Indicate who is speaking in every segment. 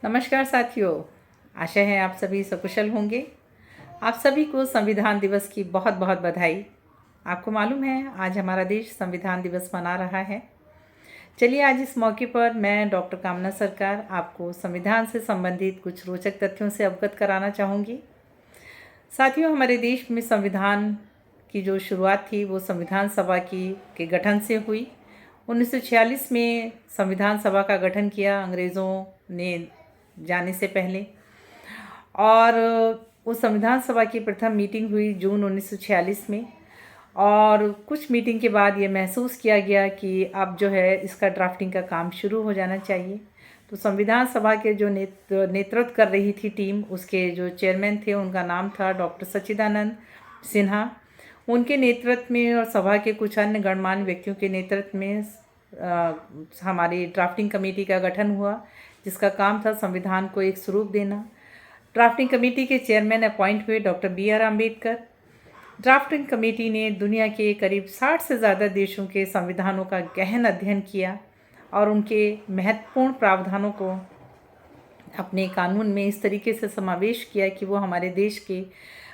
Speaker 1: नमस्कार साथियों, आशा है आप सभी सकुशल होंगे। आप सभी को संविधान दिवस की बहुत बहुत बधाई। आपको मालूम है आज हमारा देश संविधान दिवस मना रहा है। चलिए आज इस मौके पर मैं डॉक्टर कामना सरकार आपको संविधान से संबंधित कुछ रोचक तथ्यों से अवगत कराना चाहूँगी। साथियों, हमारे देश में संविधान की जो शुरुआत थी वो संविधान सभा के गठन से हुई। 1946 में संविधान सभा का गठन किया अंग्रेज़ों ने जाने से पहले, और उस संविधान सभा की प्रथम मीटिंग हुई जून 1946 में। और कुछ मीटिंग के बाद ये महसूस किया गया कि अब जो है इसका ड्राफ्टिंग का काम शुरू हो जाना चाहिए। तो संविधान सभा के जो नेतृत्व कर रही थी टीम, उसके जो चेयरमैन थे उनका नाम था डॉक्टर सच्चिदानंद सिन्हा। उनके नेतृत्व में और सभा के कुछ अन्य गणमान्य व्यक्तियों के नेतृत्व में हमारी ड्राफ्टिंग कमेटी का गठन हुआ, जिसका काम था संविधान को एक स्वरूप देना। ड्राफ्टिंग कमेटी के चेयरमैन अपॉइंट हुए doctor B.R. Ambedkar. Drafting committee ने दुनिया के करीब 60 से ज़्यादा देशों के संविधानों का गहन अध्ययन किया और उनके महत्वपूर्ण प्रावधानों को अपने कानून में इस तरीके से समावेश किया कि वो हमारे देश के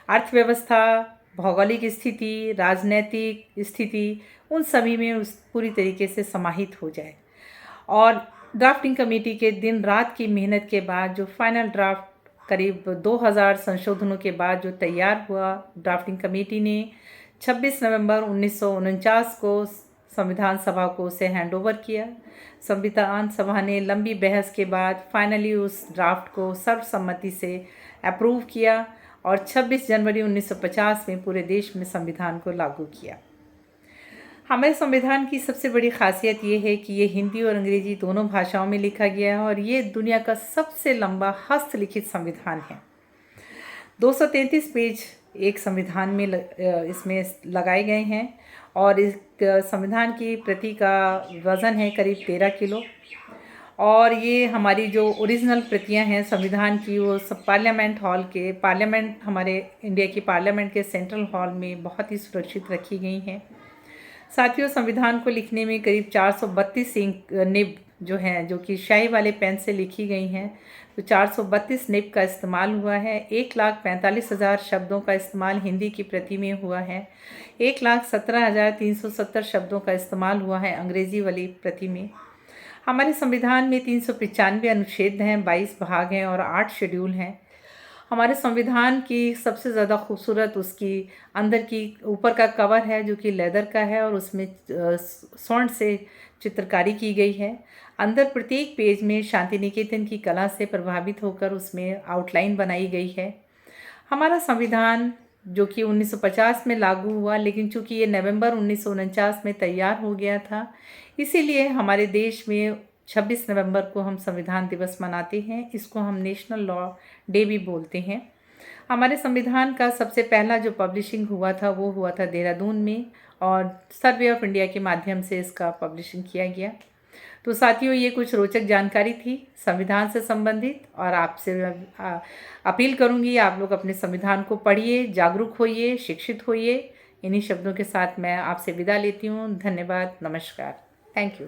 Speaker 1: अर्थव्यवस्था, भौगोलिक स्थिति, राजनैतिक स्थिति, उन सभी में उस पूरी तरीके से समाहित हो जाए। और ड्राफ्टिंग कमेटी के दिन रात की मेहनत के बाद जो फाइनल ड्राफ्ट करीब 2000 संशोधनों के बाद जो तैयार हुआ, ड्राफ्टिंग कमेटी ने 26 नवंबर 1949 को संविधान सभा को उसे हैंडओवर किया। संविधान सभा ने लंबी बहस के बाद फाइनली उस ड्राफ्ट को सर्वसम्मति से अप्रूव किया और 26 जनवरी 1950 में पूरे देश में संविधान को लागू किया। हमारे संविधान की सबसे बड़ी खासियत ये है कि ये हिंदी और अंग्रेजी दोनों भाषाओं में लिखा गया है और ये दुनिया का सबसे लंबा हस्तलिखित संविधान है। 233 पेज एक संविधान में इसमें लगाए गए हैं और इस संविधान की प्रति का वज़न है करीब 13 किलो। और ये हमारी जो ओरिजिनल प्रतियां हैं संविधान की, वो सब पार्लियामेंट हमारे इंडिया की पार्लियामेंट के सेंट्रल हॉल में बहुत ही सुरक्षित रखी गई हैं। साथियों, संविधान को लिखने में करीब 432 निब जो हैं, जो कि स्याही वाले पेन से लिखी गई हैं, तो 432 निब का इस्तेमाल हुआ है। 1,45,000 शब्दों का इस्तेमाल हिंदी की प्रति में हुआ है। 1,17,370 शब्दों का इस्तेमाल हुआ है अंग्रेज़ी वाली प्रति में। हमारे संविधान में 395 अनुच्छेद हैं, 22 भाग हैं और 8 शेड्यूल हैं। हमारे संविधान की सबसे ज़्यादा खूबसूरत उसकी अंदर की ऊपर का कवर है जो कि लेदर का है और उसमें स्वर्ण से चित्रकारी की गई है। अंदर प्रत्येक पेज में शांति निकेतन की कला से प्रभावित होकर उसमें आउटलाइन बनाई गई है। हमारा संविधान जो कि 1950 में लागू हुआ, लेकिन चूँकि ये नवंबर 1949 में तैयार हो गया था, इसीलिए हमारे देश में 26 नवंबर को हम संविधान दिवस मनाते हैं। इसको हम नेशनल लॉ डे भी बोलते हैं। हमारे संविधान का सबसे पहला जो पब्लिशिंग हुआ था वो हुआ था देहरादून में और सर्वे ऑफ इंडिया के माध्यम से इसका पब्लिशिंग किया गया। तो साथियों, ये कुछ रोचक जानकारी थी संविधान से संबंधित और आपसे अपील करूंगी आप लोग अपने संविधान को पढ़िए, जागरूक होइए, शिक्षित होइए। इन्हीं शब्दों के साथ मैं आपसे विदा लेती हूँ। धन्यवाद, नमस्कार, थैंक यू।